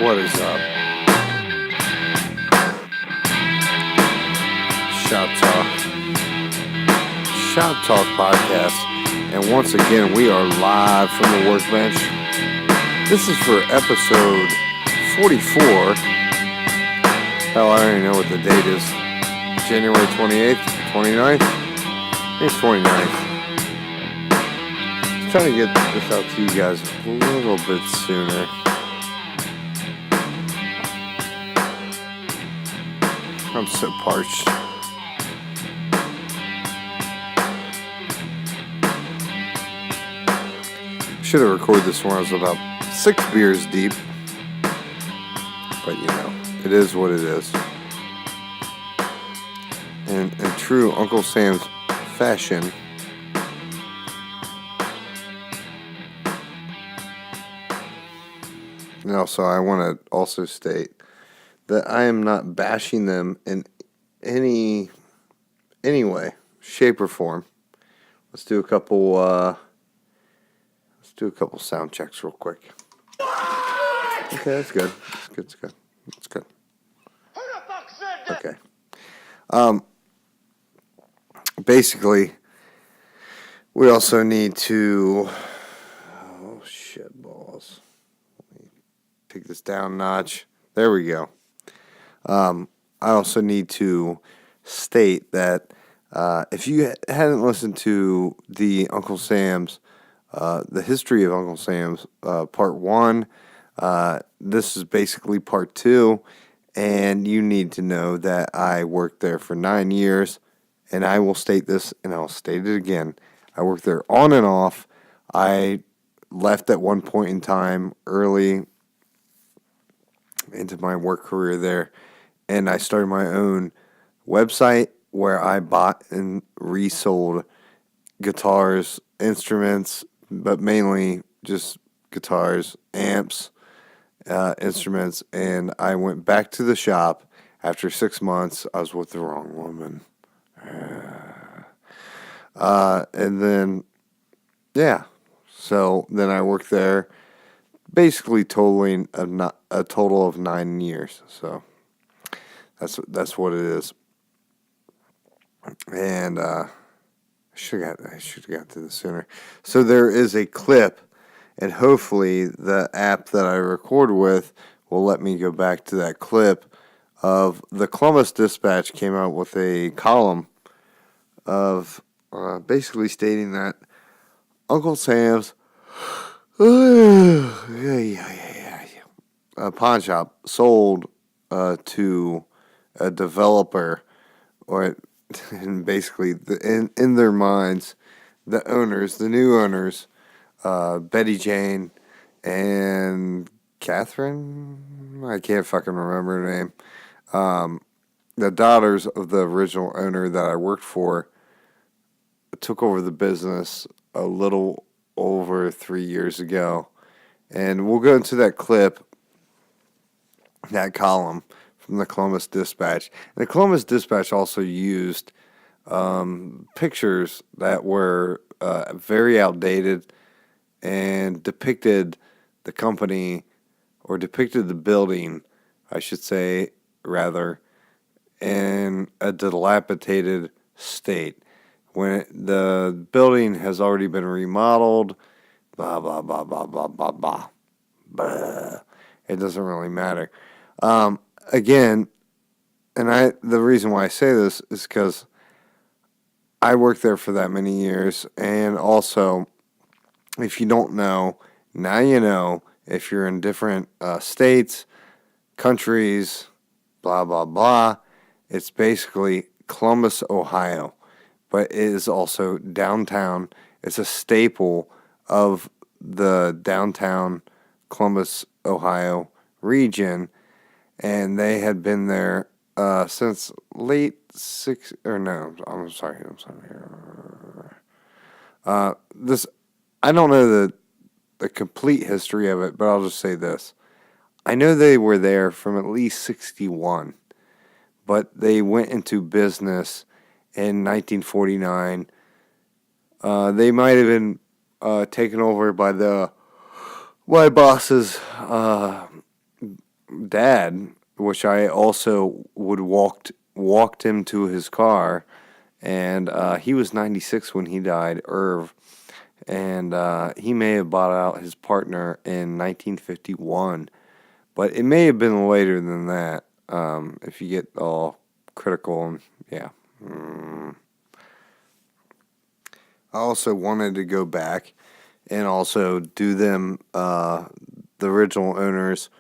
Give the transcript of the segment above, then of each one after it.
What is up? Shop Talk podcast. And once again, we are live from the workbench. This is for episode 44. Hell, I don't even know what the date is. January 28th, 29th? I think it's 29th. I'm trying to get this out to you guys a little bit sooner. I'm so parched. Should have recorded this when I was about 6 beers deep. But you know, it is what it is. And in true Uncle Sam's fashion, and also I want to also state that I am not bashing them in any way, shape, or form. Let's do a couple sound checks real quick. Okay, that's good. That's good. Who the fuck said that? Okay. Basically, we also need to... Oh, shit balls. Let me take this down a notch. There we go. I also need to state that if you hadn't listened to the Uncle Sam's, the history of Uncle Sam's, part 1, this is basically part 2, and you need to know that I worked there for 9 years, and I will state this, and I'll state it again. I worked there on and off. I left at one point in time early into my work career there, and I started my own website where I bought and resold guitars, instruments, but mainly just guitars, amps, instruments, and I went back to the shop after 6 months. I was with the wrong woman. And then, yeah, so then I worked there basically totaling a total of 9 years, so that's what it is. And I should have got to this sooner. So there is a clip, and hopefully the app that I record with will let me go back to that clip of the Columbus Dispatch came out with a column of basically stating that Uncle Sam's pawn shop sold to a developer, and basically in their minds, the new owners, Betty Jane and Catherine, I can't fucking remember her name, the daughters of the original owner that I worked for, took over the business a little over 3 years ago. And we'll go into that clip, that column from the Columbus Dispatch. And the Columbus Dispatch also used pictures that were very outdated and depicted the company, or depicted the building, I should say, rather, in a dilapidated state. When the building has already been remodeled, blah, blah, blah, blah, blah, blah, blah. Blah. It doesn't really matter. Again, and the reason why I say this is because I worked there for that many years, and also, if you don't know, now you know. If you're in different states, countries, blah, blah, blah, it's basically Columbus, Ohio. But it is also downtown. It's a staple of the downtown Columbus, Ohio region, and they had been there since late this, I don't know the complete history of it, but I'll just say this. I know they were there from at least 1961, but they went into business in 1949. They might have been taken over by my boss's dad, which I also would walked him to his car, and he was 96 when he died, Irv, and he may have bought out his partner in 1951, but it may have been later than that. If you get all critical, and yeah. I also wanted to go back and also do them, the original owners,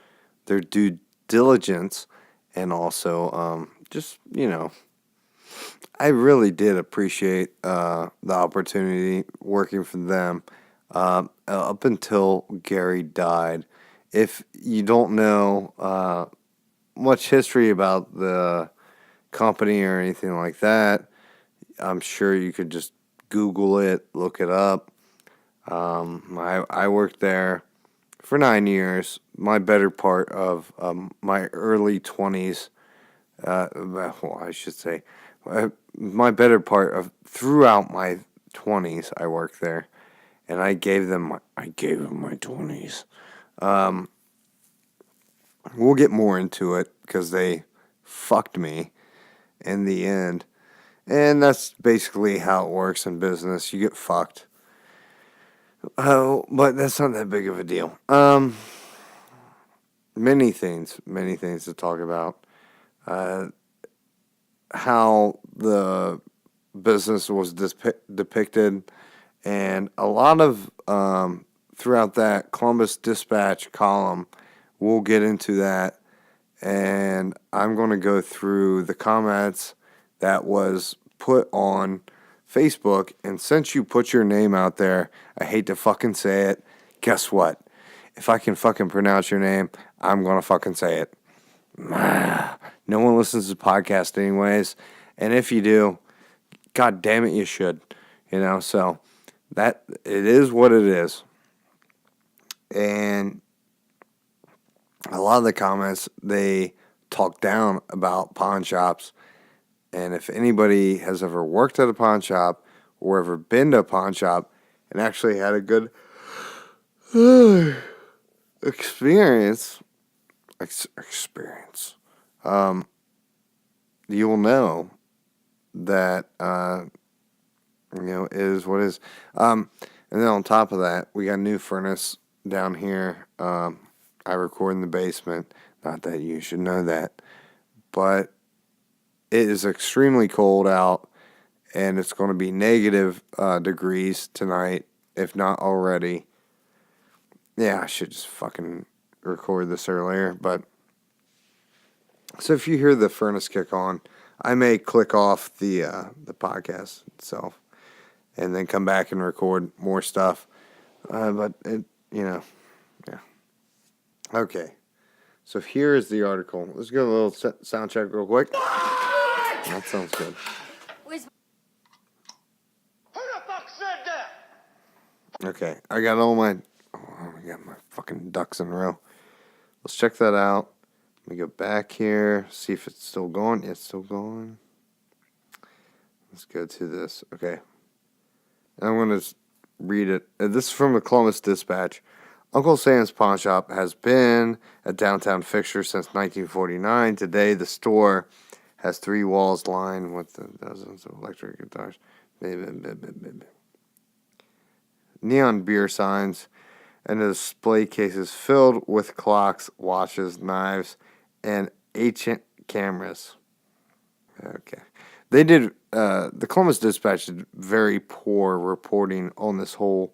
their due diligence, and also just, I really did appreciate the opportunity working for them up until Gary died. If you don't know much history about the company or anything like that, I'm sure you could just Google it, look it up. I worked there for 9 years. My better part of my early 20s, well, I should say, my better part of throughout my 20s, I worked there, and I gave them my 20s. We'll get more into it because they fucked me in the end. And that's basically how it works in business. You get fucked. Oh, but that's not that big of a deal. Many things to talk about. How the business was depicted, and a lot of throughout that Columbus Dispatch column, we'll get into that, and I'm going to go through the comments that was put on Facebook, and since you put your name out there, I hate to fucking say it, guess what? If I can fucking pronounce your name, I'm going to fucking say it. No one listens to podcasts anyways, and if you do, god damn it, you should. So that it is what it is. And a lot of the comments, they talk down about pawn shops. And if anybody has ever worked at a pawn shop or ever been to a pawn shop and actually had a good experience, you will know that, is what is. And then on top of that, we got a new furnace down here. I record in the basement. Not that you should know that. But it is extremely cold out, and it's going to be negative degrees tonight, if not already. Yeah, I should just fucking record this earlier. But so if you hear the furnace kick on, I may click off the podcast itself and then come back and record more stuff. But it, yeah. Okay. So here is the article. Let's get a little sound check real quick. That sounds good. Who the fuck said that? Okay, I got my fucking ducks in a row. Let's check that out. Let me go back here, see if it's still going. It's still going. Let's go to this. Okay. And I'm going to read it. This is from the Columbus Dispatch. Uncle Sam's Pawn Shop has been a downtown fixture since 1949. Today, the store has 3 walls lined with dozens of electric guitars, neon beer signs, and display cases filled with clocks, watches, knives, and ancient cameras. Okay. They did, the Columbus Dispatch did very poor reporting on this whole,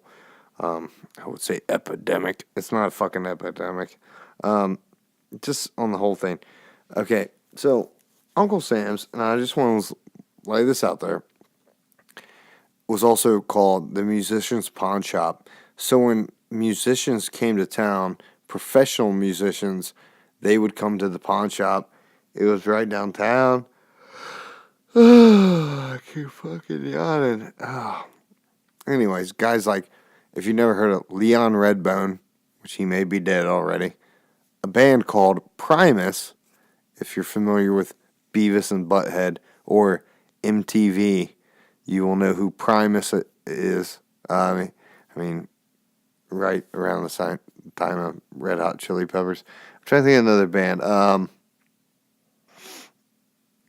I would say, epidemic. It's not a fucking epidemic. Just on the whole thing. Okay, so Uncle Sam's, and I just want to lay this out there, was also called the Musician's Pawn Shop. So when musicians came to town, professional musicians, they would come to the pawn shop. It was right downtown. I keep fucking yawning. Anyways, guys like, if you've never heard of Leon Redbone, which he may be dead already, a band called Primus, if you're familiar with Beavis and Butthead or MTV, you will know who Primus is. I mean, right around the Dinah Red Hot Chili Peppers. I'm trying to think of another band.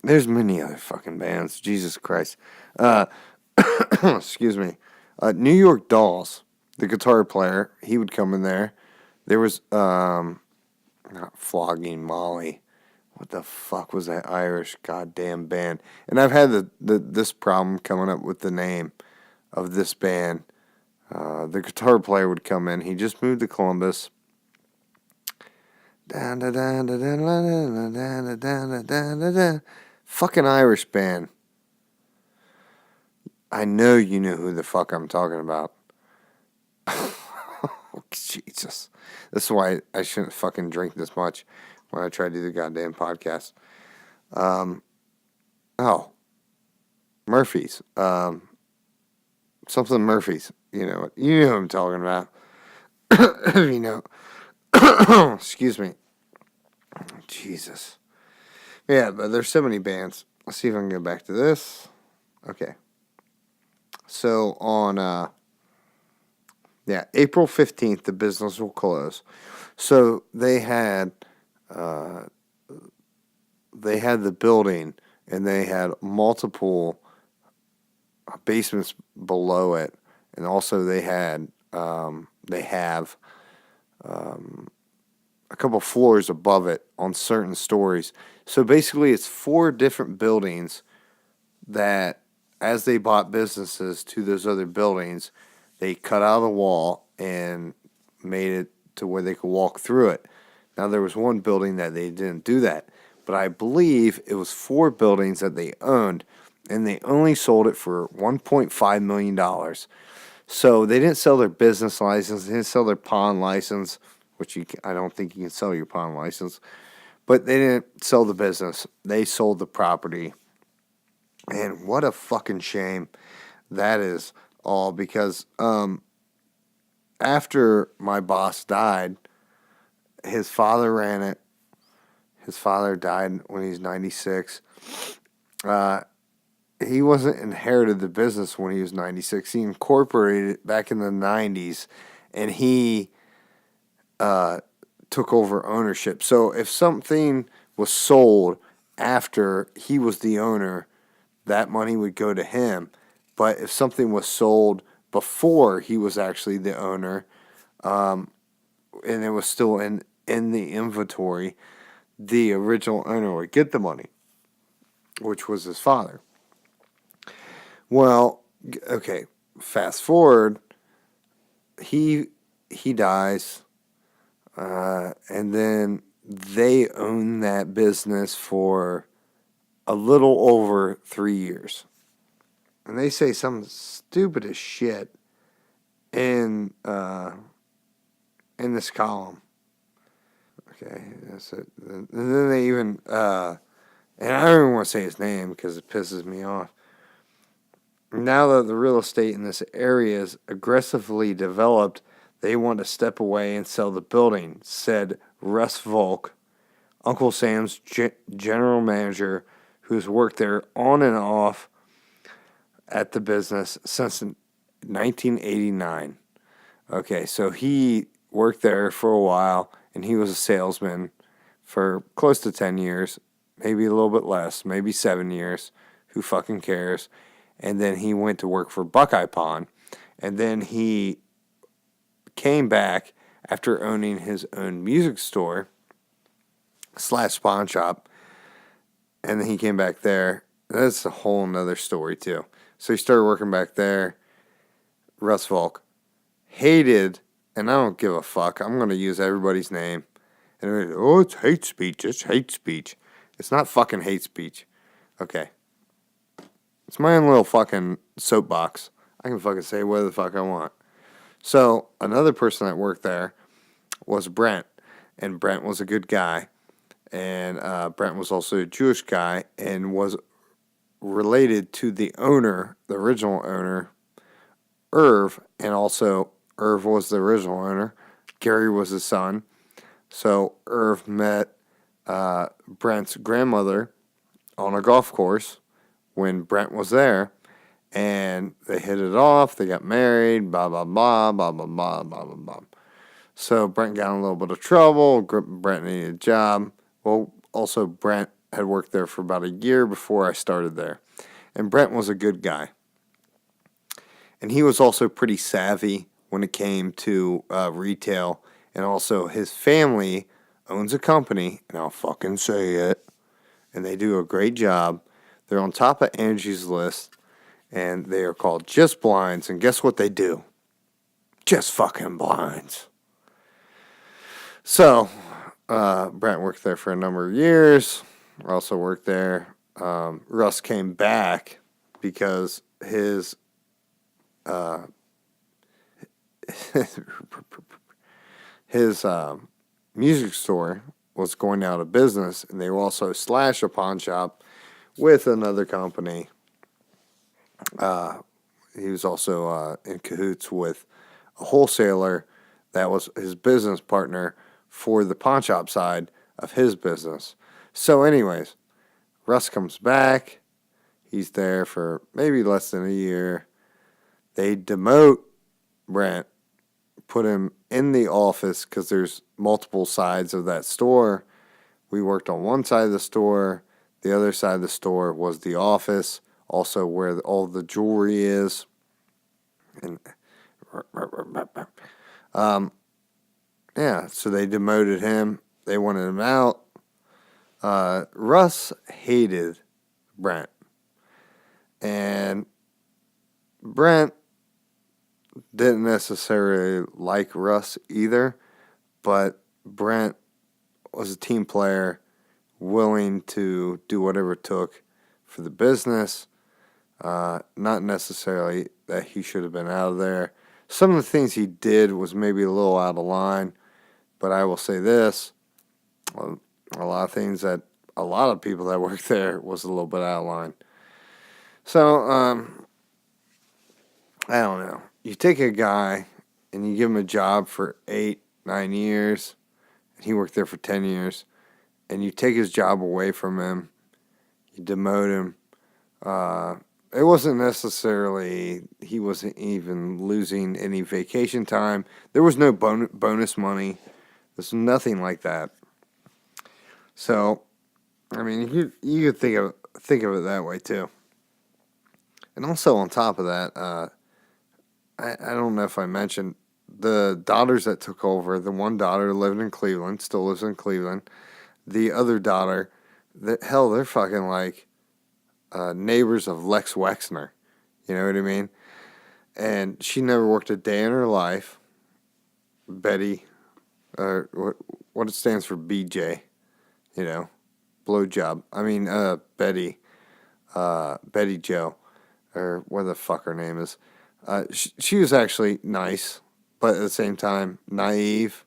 There's many other fucking bands. Jesus Christ. Excuse me. New York Dolls, the guitar player, he would come in there. There was not Flogging Molly. What the fuck was that Irish goddamn band? And I've had this problem coming up with the name of this band. The guitar player would come in. He just moved to Columbus. Fucking Irish band. I know you know who the fuck I'm talking about. Oh, Jesus. This is why I shouldn't fucking drink this much when I try to do the goddamn podcast. Murphy's. Something Murphy's. You know who I'm talking about. You know. Excuse me. Jesus. Yeah, but there's so many bands. Let's see if I can go back to this. Okay. So on April 15th, the business will close. So they had the building, and they had multiple basements below it, and also they have a couple floors above it on certain stories. So basically, it's 4 different buildings that, as they bought businesses to those other buildings, they cut out of the wall and made it to where they could walk through it. Now, there was one building that they didn't do that, but I believe it was 4 buildings that they owned, and they only sold it for $1.5 million. So they didn't sell their business license, they didn't sell their pawn license, which I don't think you can sell your pawn license, but they didn't sell the business. They sold the property. And what a fucking shame that is all, because after my boss died, his father ran it. His father died when he was 96. He wasn't inherited the business when he was 96. He incorporated it back in the 90s, and he took over ownership. So if something was sold after he was the owner, that money would go to him. But if something was sold before he was actually the owner, and it was still in the inventory, the original owner would get the money, which was his father. Well, okay, fast forward, he dies, and then they own that business for a little over 3 years. And they say some stupid as shit in this column. Okay, that's it. And then they even, and I don't even want to say his name because it pisses me off. Now that the real estate in this area is aggressively developed, they want to step away and sell the building, said Russ Volk, Uncle Sam's general manager, who's worked there on and off at the business since 1989. Okay, so he worked there for a while, and he was a salesman for close to 10 years, maybe a little bit less, maybe 7 years. Who fucking cares? And then he went to work for Buckeye Pawn, and then he came back after owning his own music store / pawn shop, and then he came back there. That's a whole nother story too. So he started working back there. Russ Volk hated, and I don't give a fuck, I'm going to use everybody's name. And oh, it's hate speech. It's hate speech. It's not fucking hate speech. Okay. It's my own little fucking soapbox. I can fucking say whatever the fuck I want. So another person that worked there was Brent. And Brent was a good guy. And Brent was also a Jewish guy and was related to the owner, the original owner, Irv. And also Irv was the original owner. Gary was his son. So Irv met Brent's grandmother on a golf course when Brent was there, and they hit it off. They got married, blah, blah, blah, blah, blah, blah, blah, blah, blah. So Brent got in a little bit of trouble. Brent needed a job. Well, also Brent had worked there for about a year before I started there. And Brent was a good guy. And he was also pretty savvy when it came to retail. And also his family owns a company, and I'll fucking say it, and they do a great job. They're on top of Angie's list, and they are called Just Blinds. And guess what they do? Just fucking blinds. So, Brent worked there for a number of years. I also worked there. Russ came back because his his music store was going out of business, and they were also slash a pawn shop with another company. He was also in cahoots with a wholesaler that was his business partner for the pawn shop side of his business. So anyways, Russ comes back. He's there for maybe less than a year. They demote Brent, put him in the office because there's multiple sides of that store. We worked on one side of the store. The other side of the store was the office, also where all the jewelry is. And yeah, so they demoted him. They wanted him out. Russ hated Brent. And Brent didn't necessarily like Russ either, but Brent was a team player, willing to do whatever it took for the business. Not necessarily that he should have been out of there. Some of the things he did was maybe a little out of line, but I will say this. A lot of things that a lot of people that worked there was a little bit out of line. So, I don't know. You take a guy and you give him a job for 8, 9 years, and he worked there for 10 years, and you take his job away from him, you demote him. It wasn't necessarily, he wasn't even losing any vacation time. There was no bonus money. There's nothing like that. So, I mean, you could think of it that way too. And also on top of that, I don't know if I mentioned the daughters that took over. The one daughter lived in Cleveland, still lives in Cleveland. The other daughter, they're fucking like neighbors of Lex Wexner. You know what I mean? And she never worked a day in her life. Betty, what it stands for, BJ, you know, blowjob. I mean, Betty Joe, or what the fuck her name is. She was actually nice, but at the same time, naive.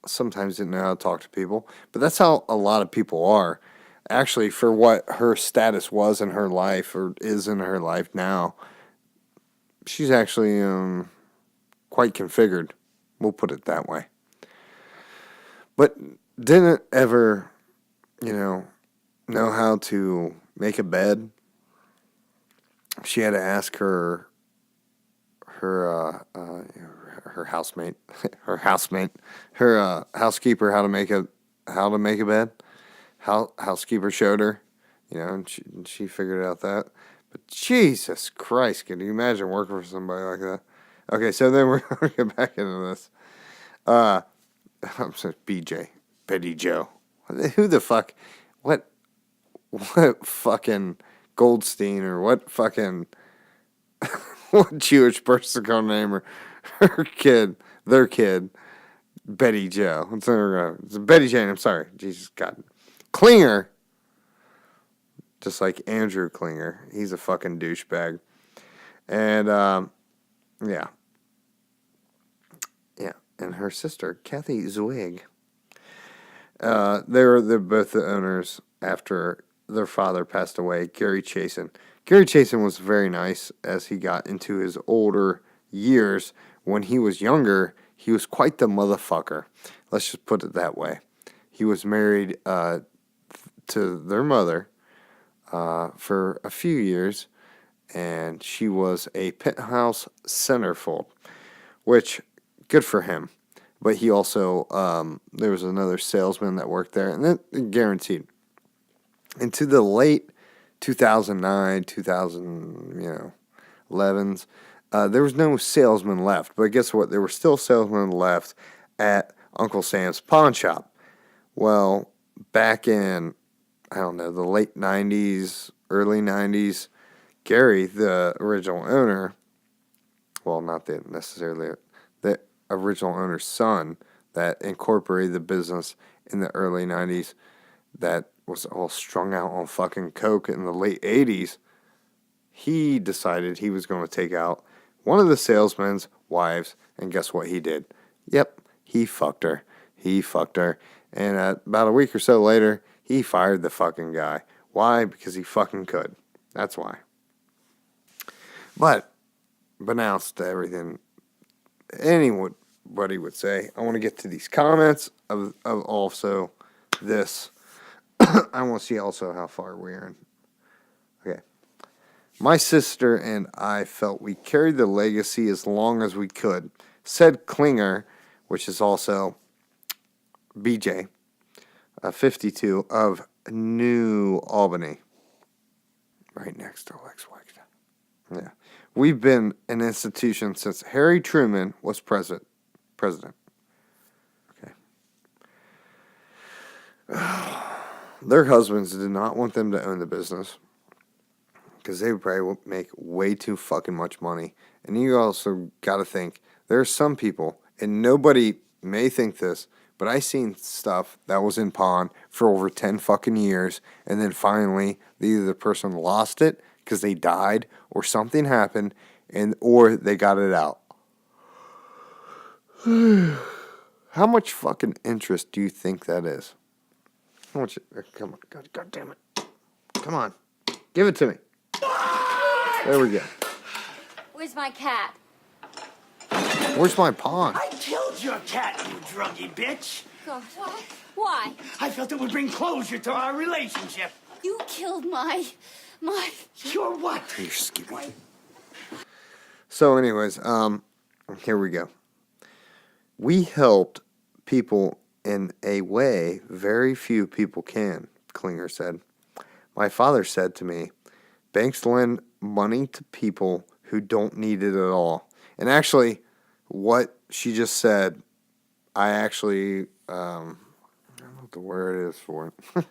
Sometimes didn't know how to talk to people. But that's how a lot of people are. Actually, for what her status was in her life, or is in her life now, she's actually quite configured. We'll put it that way. But didn't ever, know how to make a bed. She had to ask her housemate, her housekeeper how to make a bed. Housekeeper showed her, and she figured out that. But Jesus Christ, can you imagine working for somebody like that? Okay, so then we're going to get back into this. I'm sorry, BJ, Betty Joe. Who the fuck? What fucking Goldstein, or what fucking what Jewish person gonna name her kid, their kid, Betty Joe? It's Betty Jane. I'm sorry, Jesus God, Klinger, just like Andrew Klinger. He's a fucking douchebag, and yeah, and her sister Kathy Zwig. They're both the owners after their father passed away, Gary Chasen. Gary Chasen was very nice as he got into his older years. When he was younger, he was quite the motherfucker. Let's just put it that way. He was married to their mother for a few years, and she was a penthouse centerfold. which, good for him. But he also, there was another salesman that worked there, and then guaranteed. Into the late 2009, 11s, there was no salesman left. But guess what? There were still salesmen left at Uncle Sam's pawn shop. Well, back in, I don't know, the late 90s, early 90s, Gary, the original owner, well, not necessarily the original owner's son that incorporated the business in the early 90s, that was all strung out on fucking coke in the late 80s, he decided he was going to take out one of the salesman's wives, and guess what he did? Yep, he fucked her. He fucked her. And about a week or so later, he fired the fucking guy. Why? Because he fucking could. That's why. But, announced to everything anybody would say, I want to get to these comments of also this. I want to see also how far we're in. Okay. My sister and I felt we carried the legacy as long as we could, said Klinger, which is also BJ, 52, of New Albany, right next to Lex Wagner. Yeah. We've been an institution since Harry Truman was president. Okay. Their husbands did not want them to own the business because they would probably make way too fucking much money. And you also got to think, there are some people, and nobody may think this, but I seen stuff that was in pawn for over 10 fucking years, and then finally, either the person lost it because they died, or something happened, or they got it out. How much fucking interest do you think that is? How much? Come on, God damn it! Come on, give it to me. There we go. Where's my cat? Where's my pawn? I killed your cat, you druggy bitch. God, why? I felt it would bring closure to our relationship. You killed my... Your what? You're skipping. So, anyways, here we go. We helped people in a way very few people can, Klinger said. My father said to me, banks lend money to people who don't need it at all. And actually, what she just said, I actually, I don't know what the word is for it.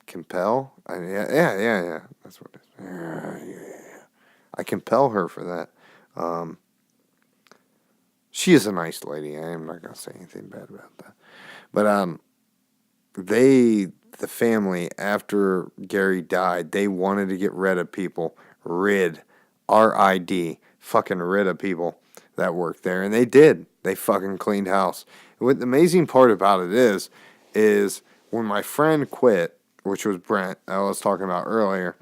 Compel? Yeah. That's what it is. Yeah. I compel her for that. She is a nice lady. I am not going to say anything bad about that. But the family, after Gary died, they wanted to get rid of people. R-I-D. Fucking rid of people that worked there. And they did. They fucking cleaned house. What the amazing part about it is when my friend quit, which was Brent, I was talking about earlier,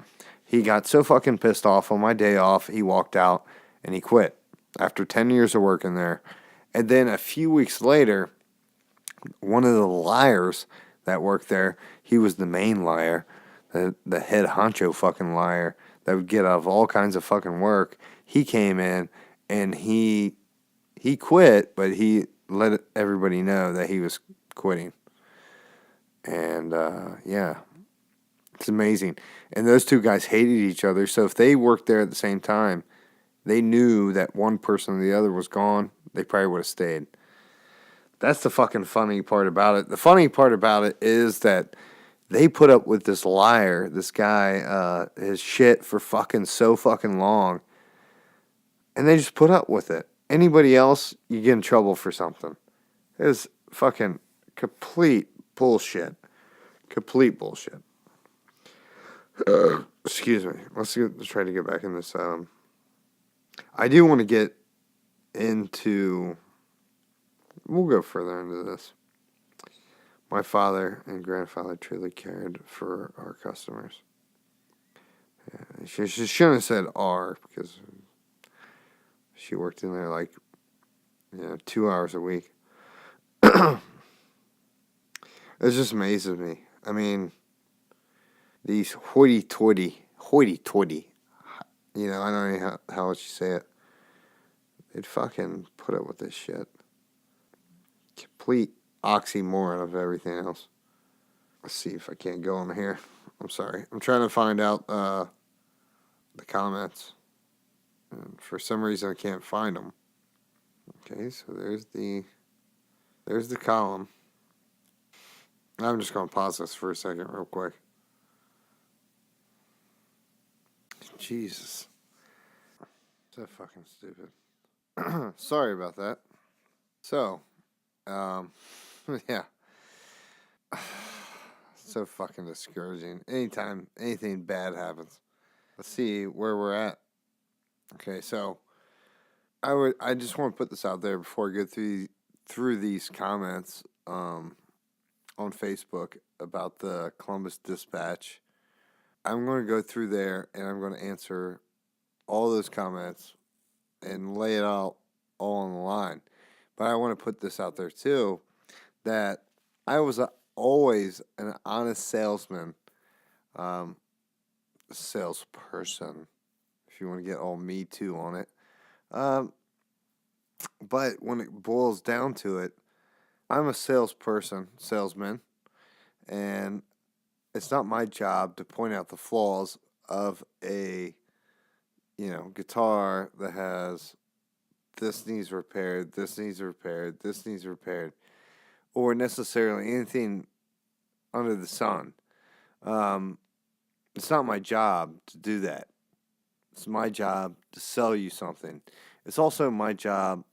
he got so fucking pissed off on my day off, he walked out and he quit after 10 years of working there. And then a few weeks later, one of the liars that worked there, he was the main liar, the head honcho fucking liar that would get out of all kinds of fucking work. He came in and he quit, but he let everybody know that he was quitting. And yeah, it's amazing. And those two guys hated each other, so if they worked there at the same time, they knew that one person or the other was gone, they probably would have stayed. That's the fucking funny part about it. The funny part about it is that they put up with this liar, this guy, his shit for fucking so fucking long. And they just put up with it. Anybody else, you get in trouble for something. It was fucking complete bullshit. Complete bullshit. Excuse me. Let's try to get back in this. I do want to get into... We'll go further into this. My father and grandfather truly cared for our customers. Yeah, she shouldn't have said our, because she worked in there 2 hours a week. It just amazes me. I mean, these hoity-toity, I don't know how else you say it. They'd fucking put up with this shit. Complete oxymoron of everything else. Let's see if I can't go on here. I'm sorry. I'm trying to find out the comments. And for some reason I can't find them. Okay, so there's the column. I'm just going to pause this for a second real quick. Jesus. So fucking stupid. Sorry about that. So, yeah. So fucking discouraging. Anytime anything bad happens. Let's see where we're at. Okay, so I just want to put this out there before I go through these comments on Facebook about the Columbus Dispatch. I'm going to go through there and I'm going to answer all those comments and lay it out all on the line. But I want to put this out there too, that I was always an honest salesman, salesperson, if you want to get all Me Too on it. But when it boils down to it, I'm a salesman, and it's not my job to point out the flaws of a, guitar that has this needs repaired, this needs repaired, this needs repaired, or necessarily anything under the sun. It's not my job to do that. It's my job to sell you something. It's also my job.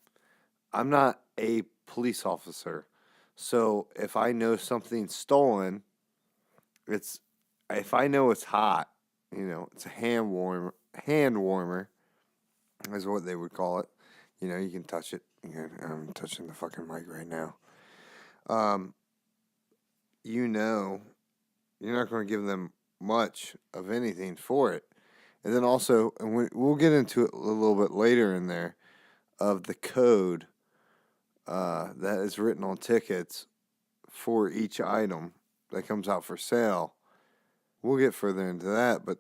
I'm not a police officer. So if I know something's stolen, if I know it's hot, it's a hand warmer is what they would call it. You can touch it. I'm touching the fucking mic right now. You're not going to give them much of anything for it. And then also, and we'll get into it a little bit later in there, of the code that is written on tickets for each item that comes out for sale. We'll get further into that, but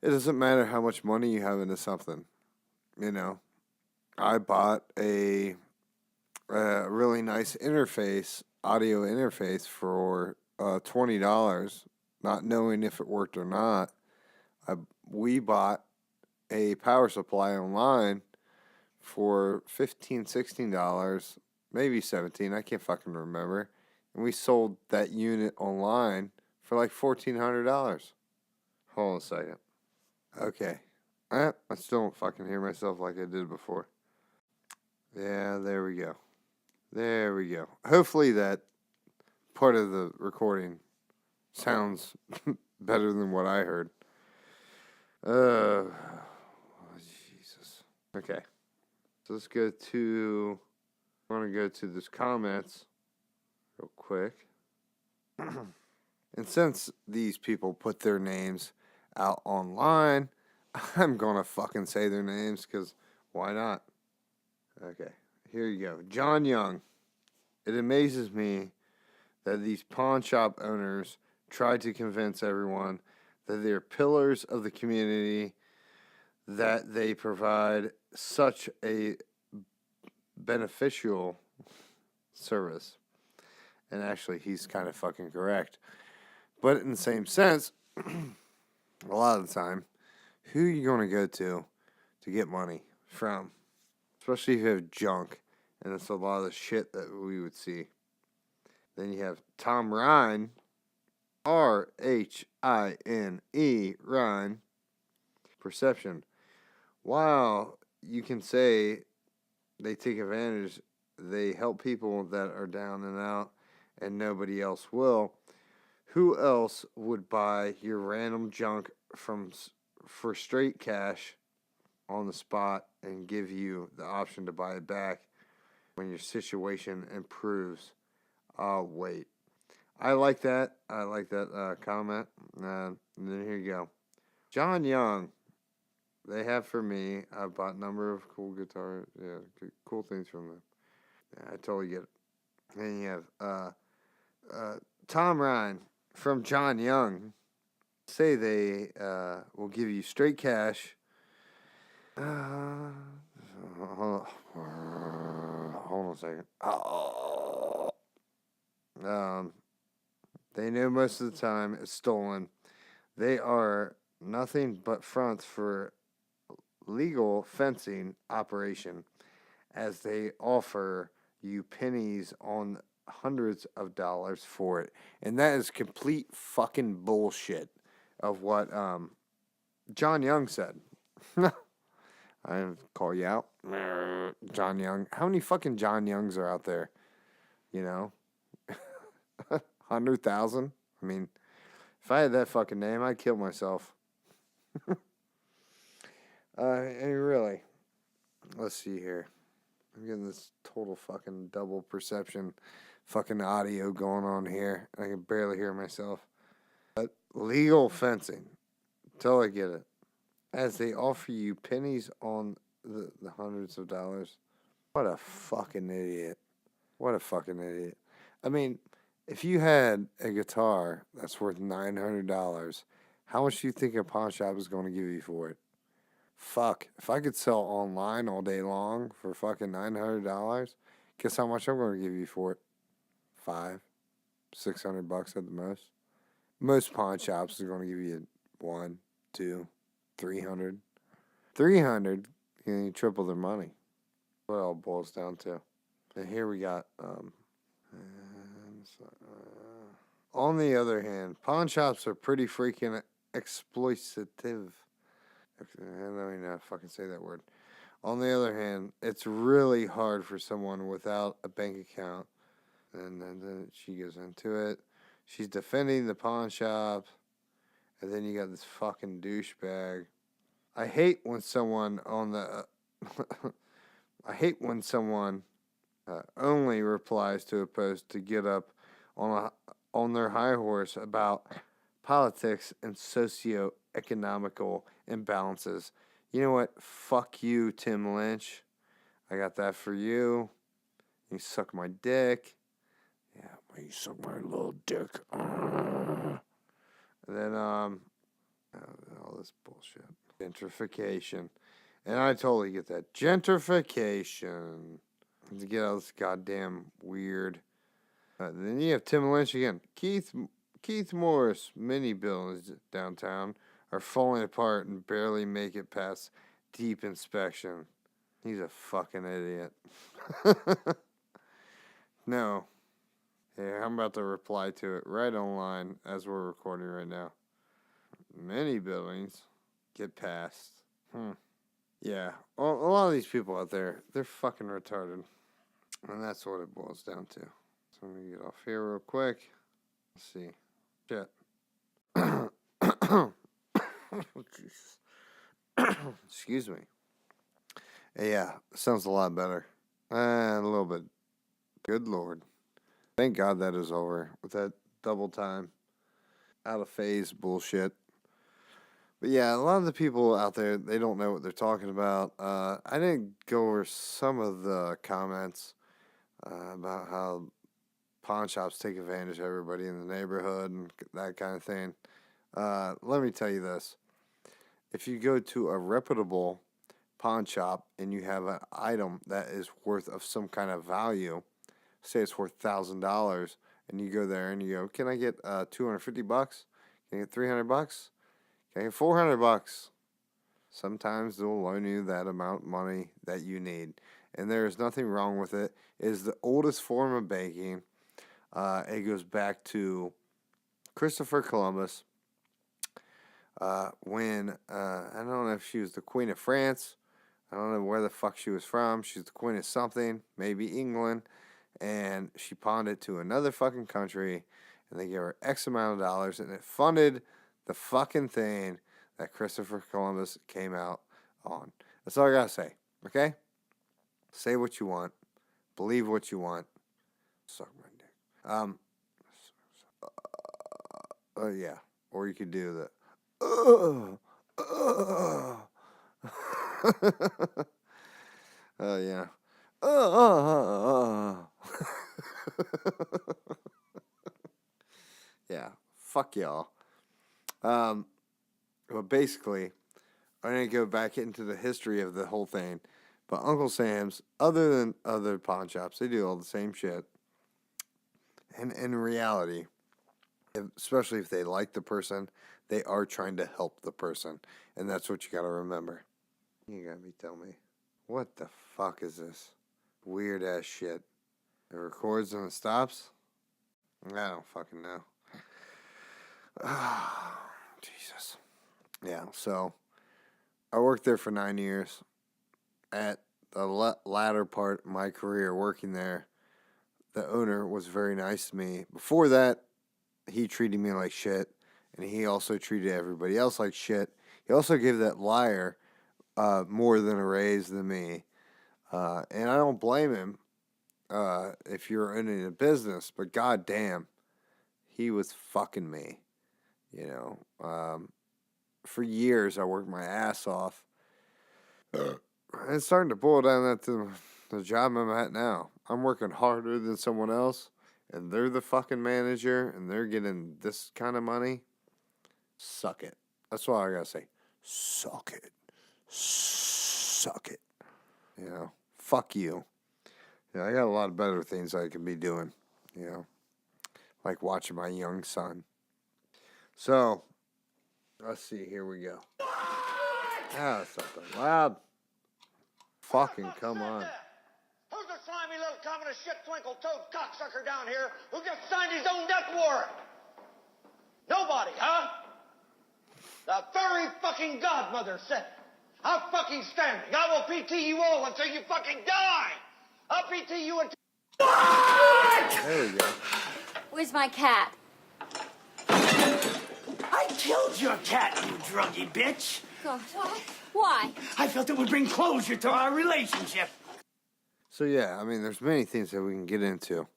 it doesn't matter how much money you have into something. I bought a really nice audio interface for $20, not knowing if it worked or not. We bought a power supply online for $15, $16, maybe $17. I can't fucking remember. And we sold that unit online for like $1,400. Hold on a second. Okay. I still don't fucking hear myself like I did before. Yeah, there we go. There we go. Hopefully that part of the recording sounds better than what I heard. Jesus. Okay. So let's go to... I want to go to this comments real quick. And since these people put their names out online, I'm going to fucking say their names because why not? Okay, here you go. John Young. It amazes me that these pawn shop owners try to convince everyone that they're pillars of the community, that they provide such a beneficial service. And actually, he's kind of fucking correct. But in the same sense, a lot of the time, who are you going to go to get money from? Especially if you have junk. And it's a lot of the shit that we would see. Then you have Tom Rhine, R-H-I-N-E, Rhine, Perception. While you can say they take advantage, they help people that are down and out, and nobody else will. Who else would buy your random junk for straight cash on the spot and give you the option to buy it back when your situation improves? I'll wait. I like that. I like that comment. And then here you go. John Young. They have for me. I bought a number of cool guitar, cool things from them. Yeah, I totally get it. Then you have Tom Ryan from John Young. Say they will give you straight cash. hold on a second. Oh. They know most of the time it's stolen. They are nothing but fronts for legal fencing operation, as they offer you pennies on hundreds of dollars for it. And that is complete fucking bullshit of what John Young said. I call you out. John Young. How many fucking John Youngs are out there? You know? 100,000? I mean, if I had that fucking name, I'd kill myself. And really, let's see here. I'm getting this total fucking double perception fucking audio going on here. I can barely hear myself. But legal fencing, till I get it, as they offer you pennies on the hundreds of dollars. What a fucking idiot. What a fucking idiot. I mean, if you had a guitar that's worth $900, how much do you think a pawn shop is going to give you for it? Fuck. If I could sell online all day long for fucking $900, guess how much I'm going to give you for it? $500-$600 at the most. Most pawn shops are going to give you $100, $200, $300. $300, you triple their money. What it all boils down to. And here we got, on the other hand, pawn shops are pretty freaking exploitative. I don't even know how to fucking say that word. On the other hand, it's really hard for someone without a bank account. And then she goes into it. She's defending the pawn shop. And then you got this fucking douchebag. I hate when someone only replies to a post to get up on their high horse about politics and socio-economical imbalances. You know what? Fuck you, Tim Lynch. I got that for you. You suck my dick. Yeah, you suck my little dick. And then, all this bullshit. Gentrification. And I totally get that. Gentrification. To get out of this goddamn weird. Then you have Tim Lynch again. Keith Morris mini buildings downtown are falling apart and barely make it past deep inspection. He's a fucking idiot. No. Here, I'm about to reply to it right online as we're recording right now. Many buildings get passed. Yeah, a lot of these people out there, they're fucking retarded. And that's what it boils down to. So let me get off here real quick. Let's see. Shit. Oh, Jesus. Excuse me. Yeah, sounds a lot better. A little bit. Good Lord. Thank God that is over with that double time out of phase bullshit. But yeah, a lot of the people out there, they don't know what they're talking about. I didn't go over some of the comments about how pawn shops take advantage of everybody in the neighborhood and that kind of thing. Let me tell you this. If you go to a reputable pawn shop and you have an item that is worth of some kind of value, say it's worth $1,000, and you go there and you go, can I get $250? Can I get $300? Can I get $400? Sometimes they'll loan you that amount of money that you need. And there is nothing wrong with it. It is the oldest form of banking. It goes back to Christopher Columbus. When, I don't know if she was the Queen of France. I don't know where the fuck she was from. She's the Queen of something, maybe England. And she pawned it to another fucking country. And they gave her X amount of dollars. And it funded the fucking thing that Christopher Columbus came out on. That's all I gotta say. Okay? Say what you want. Believe what you want. Suck my dick. Yeah. Or you could do the yeah. Yeah. Fuck y'all. But basically, I'm going to go back into the history of the whole thing. But Uncle Sam's, other than other pawn shops, they do all the same shit. And in reality, especially if they like the person, they are trying to help the person. And that's what you got to remember. You got me tell me. What the fuck is this? Weird ass shit. It records and it stops? I don't fucking know. Jesus. Yeah, so I worked there for 9 years. At the latter part of my career working there, the owner was very nice to me. Before that, he treated me like shit, and he also treated everybody else like shit. He also gave that liar more than a raise than me. And I don't blame him if you're owning a business, but goddamn, he was fucking me. You know, for years I worked my ass off. It's starting to boil down to the job I'm at now. I'm working harder than someone else, and they're the fucking manager, and they're getting this kind of money. Suck it. That's all I gotta say. Suck it. Suck it. You know, fuck you. Yeah, I got a lot of better things I could be doing. You know, like watching my young son. So, let's see. Here we go. Ah, something loud. Fucking come on. Who's the slimy little communist shit twinkle-toed cocksucker down here who just signed his own death warrant? Nobody, huh? The very fucking godmother said it. I'm fucking standing. I will PT you all until you fucking die. I'll PT you until... There we go. Where's my cat? I killed your cat, you druggy bitch. God. Why? I felt it would bring closure to our relationship. So yeah, I mean, there's many things that we can get into,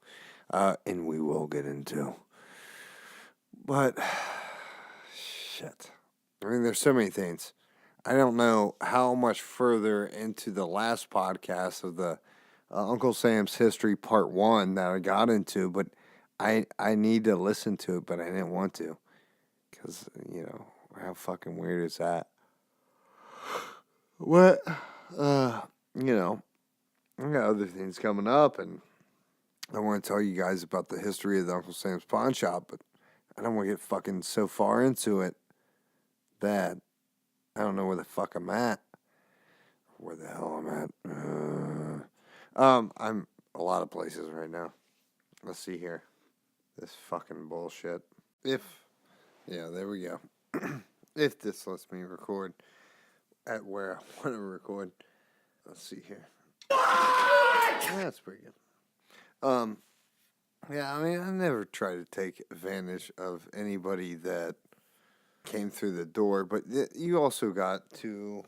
and we will get into. But shit, I mean, there's so many things. I don't know how much further into the last podcast of the Uncle Sam's History Part 1 that I got into, but I need to listen to it, but I didn't want to. Because, you know, how fucking weird is that? What? You know, I got other things coming up, and I want to tell you guys about the history of the Uncle Sam's Pawn Shop, but I don't want to get fucking so far into it that I don't know where the fuck I'm at. Where the hell I'm at. I'm a lot of places right now. Let's see here. This fucking bullshit. Yeah, there we go. If this lets me record at where I want to record. Let's see here. Yeah, that's pretty good. Yeah, I mean, I never try to take advantage of anybody that came through the door, but you also got to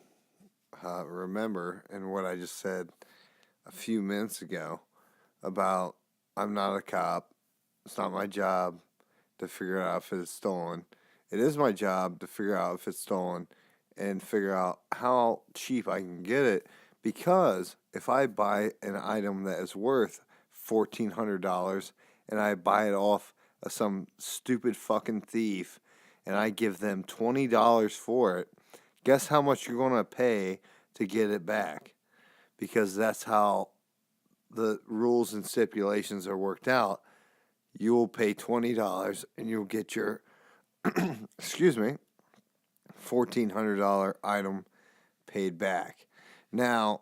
remember, and what I just said a few minutes ago about I'm not a cop. It's not my job to figure out if it's stolen. It is my job to figure out if it's stolen and figure out how cheap I can get it, because if I buy an item that is worth $1,400 and I buy it off of some stupid fucking thief and I give them $20 for it, guess how much you're going to pay to get it back? Because that's how the rules and stipulations are worked out. You will pay $20 and you'll get your, excuse me, $1,400 item paid back. Now,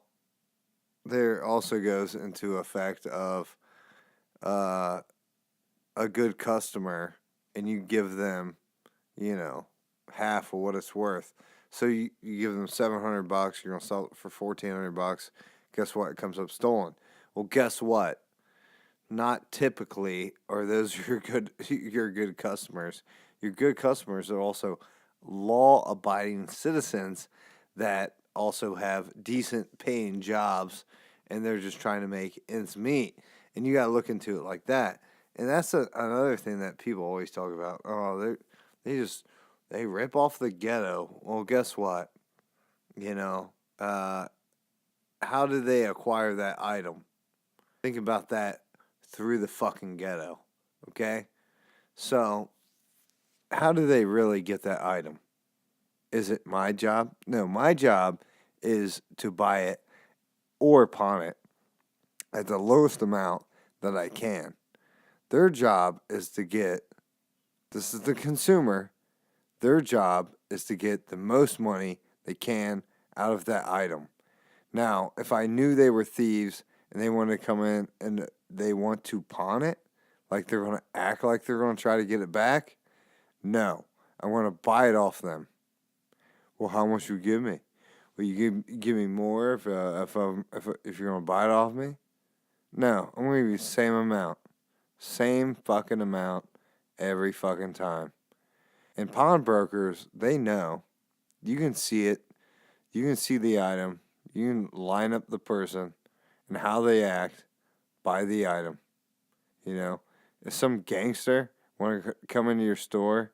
there also goes into effect of a good customer, and you give them, you know, half of what it's worth. So you give them $700, you're gonna sell it for $1,400. Guess what? It comes up stolen. Well, guess what? Not typically are those your good customers. Your good customers are also law-abiding citizens that also have decent paying jobs, and they're just trying to make ends meet. And you got to look into it like that. And that's another thing that people always talk about. Oh, they rip off the ghetto. Well, guess what? You know, how did they acquire that item? Think about that through the fucking ghetto. Okay? So, how do they really get that item? Is it my job? No, my job is to buy it or pawn it at the lowest amount that I can. Their job is to get, this is the consumer, their job is to get the most money they can out of that item. Now, if I knew they were thieves and they wanted to come in and they want to pawn it, like they're going to act like they're going to try to get it back, no, I want to buy it off them. Well, how much you give me? Will you give me more if you're going to buy it off me? No, I'm going to give you the same amount. Same fucking amount every fucking time. And pawnbrokers, they know. You can see it. You can see the item. You can line up the person and how they act by the item. You know, if some gangster want to come into your store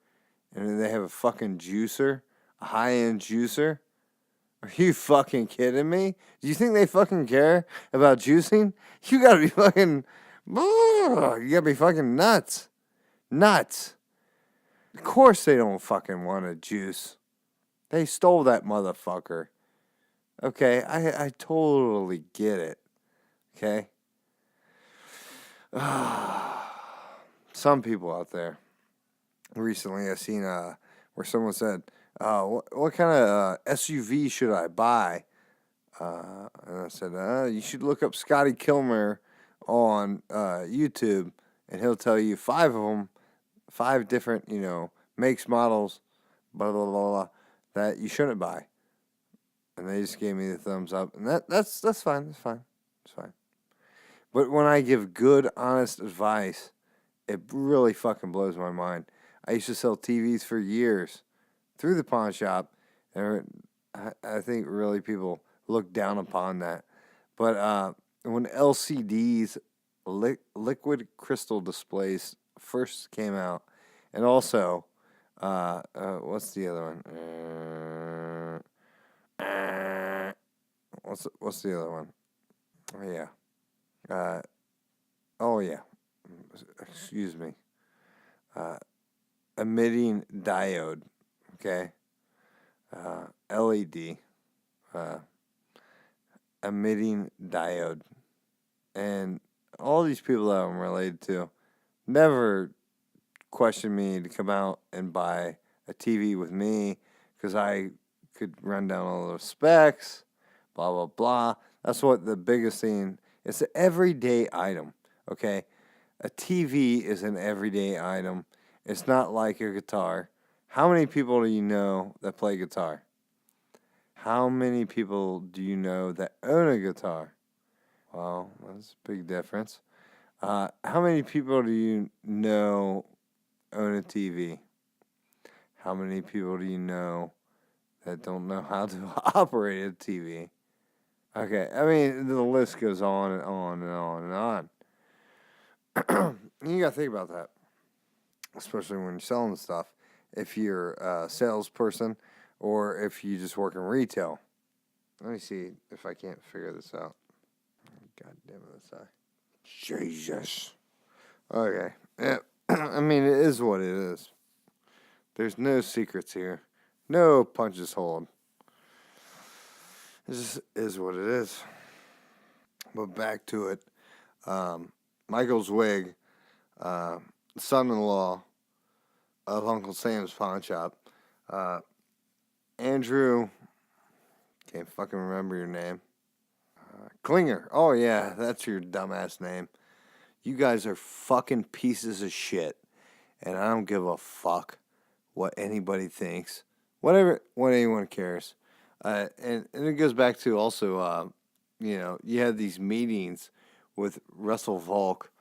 and they have a fucking juicer, a high-end juicer, are you fucking kidding me? Do you think they fucking care about juicing? You gotta be fucking, you gotta be fucking nuts. Nuts. Of course they don't fucking want to juice. They stole that motherfucker. Okay, I totally get it. Okay? Some people out there. Recently I seen where someone said, what kind of SUV should I buy? And I said, you should look up Scotty Kilmer on YouTube, and he'll tell you 5 of them, 5 different, makes, models, blah, blah, blah, blah, that you shouldn't buy. And they just gave me the thumbs up. And that's fine. That's fine. It's fine. But when I give good, honest advice, it really fucking blows my mind. I used to sell TVs for years through the pawn shop. And I think really people look down upon that. But when LCDs, liquid crystal displays, first came out, and also, what's the other one? What's the other one? Oh yeah. Excuse me. Emitting diode. Okay. LED. Emitting diode. And all these people that I'm related to never questioned me to come out and buy a TV with me because I could run down all those specs, blah, blah, blah. That's what the biggest thing, it's an everyday item, okay? A TV is an everyday item. It's not like a guitar. How many people do you know that play guitar? How many people do you know that own a guitar? Well, that's a big difference. How many people do you know own a TV? How many people do you know that don't know how to operate a TV? Okay, I mean, the list goes on and on and on and on. You gotta think about that, especially when you're selling stuff. If you're a salesperson or if you just work in retail. Let me see if I can't figure this out. God damn it, this eye. Jesus. Okay. Yeah. I mean, it is what it is. There's no secrets here. No punches hold. It just is what it is. But back to it. Michael Zwig, son-in-law of Uncle Sam's pawn shop. Andrew, can't fucking remember your name. Klinger. Oh, yeah, that's your dumbass name. You guys are fucking pieces of shit. And I don't give a fuck what anybody thinks. What anyone cares. And it goes back to also, you had these meetings with Russell Volk.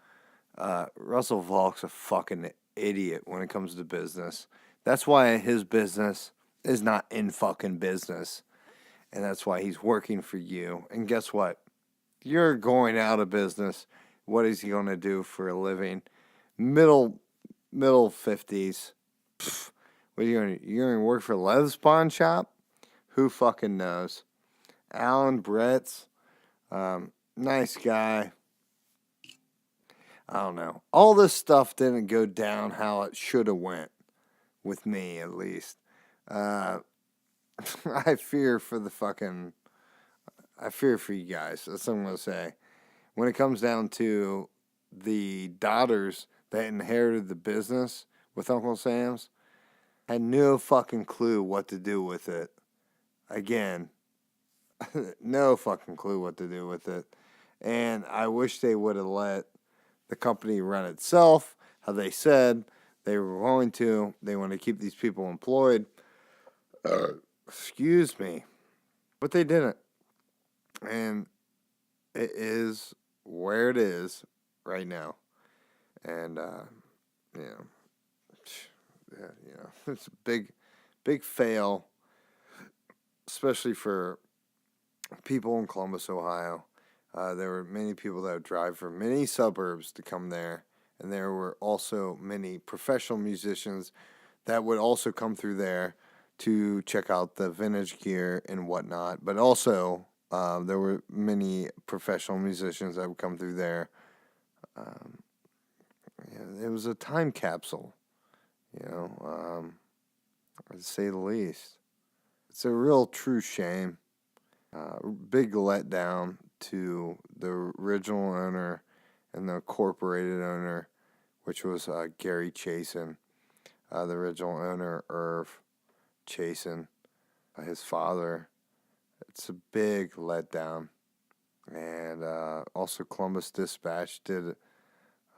Russell Volk's a fucking idiot when it comes to business. That's why his business is not in fucking business. And that's why he's working for you. And guess what? You're going out of business. What is he going to do for a living? Middle 50s. Pfft, what are you going to do? You're going to work for Lev's Pawn Shop? Who fucking knows? Alan Bretz. Nice guy. I don't know. All this stuff didn't go down how it should have went. With me, at least. I fear for the fucking... I fear for you guys. That's what I'm going to say. When it comes down to the daughters that inherited the business with Uncle Sam's, had no fucking clue what to do with it. Again, no fucking clue what to do with it. And I wish they would have let the company run itself, how they said they were going to. They want to keep these people employed. Excuse me. But they didn't. And it is where it is right now. And, it's a big fail, especially for people in Columbus, Ohio. There were many people that would drive from many suburbs to come there, and there were also many professional musicians that would also come through there to check out the vintage gear and whatnot. But also, there were many professional musicians that would come through there. It was a time capsule, to say the least. It's a real true shame. Big letdown to the original owner and the incorporated owner, which was Gary Chasen, the original owner, Irv Chasen, his father. It's a big letdown. And also Columbus Dispatch did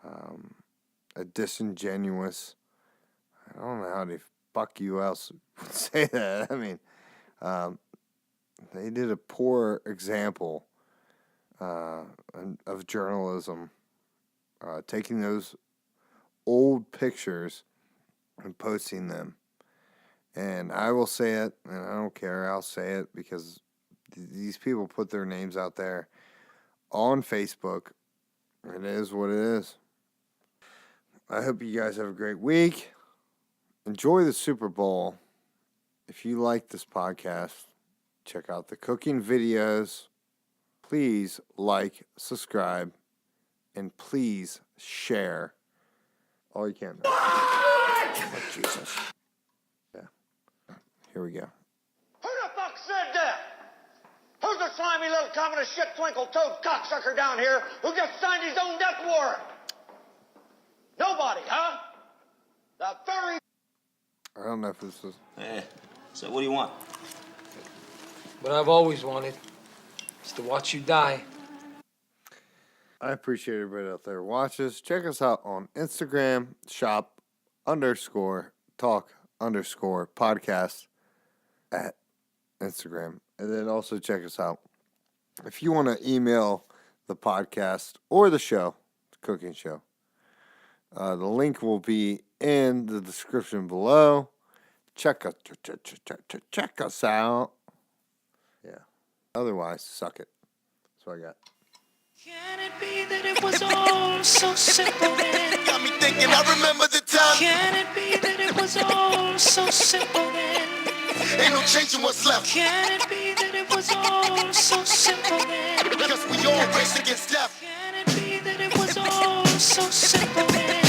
a disingenuous, I don't know how the fuck you else would say that. I mean, they did a poor example of journalism, taking those old pictures and posting them. And I will say it, and I don't care, I'll say it, because these people put their names out there on Facebook. It is what it is. I hope you guys have a great week. Enjoy the Super Bowl. If you like this podcast, check out the cooking videos. Please like, subscribe, and please share all you can. Oh, Jesus. Yeah. Here we go. Who the fuck said that? Who's the slimy little communist shit twinkle toad cocksucker down here who just signed his own death warrant? Nobody, huh? The very... I don't know if this is... So what do you want? What I've always wanted is to watch you die. I appreciate everybody out there who watches. Check us out on Instagram, shop_talk_podcast at Instagram. And then also check us out. If you want to email the podcast or the show, the cooking show, the link will be in the description below. Check us out. Yeah. Otherwise, suck it. That's what I got. Can it be that it was all so simple then? Got me thinking, I remember the time. Can it be that it was all so simple then? Ain't no changing what's left. Can it be that it was all so simple then? Because we all race against death. Can it be that it was all so simple then?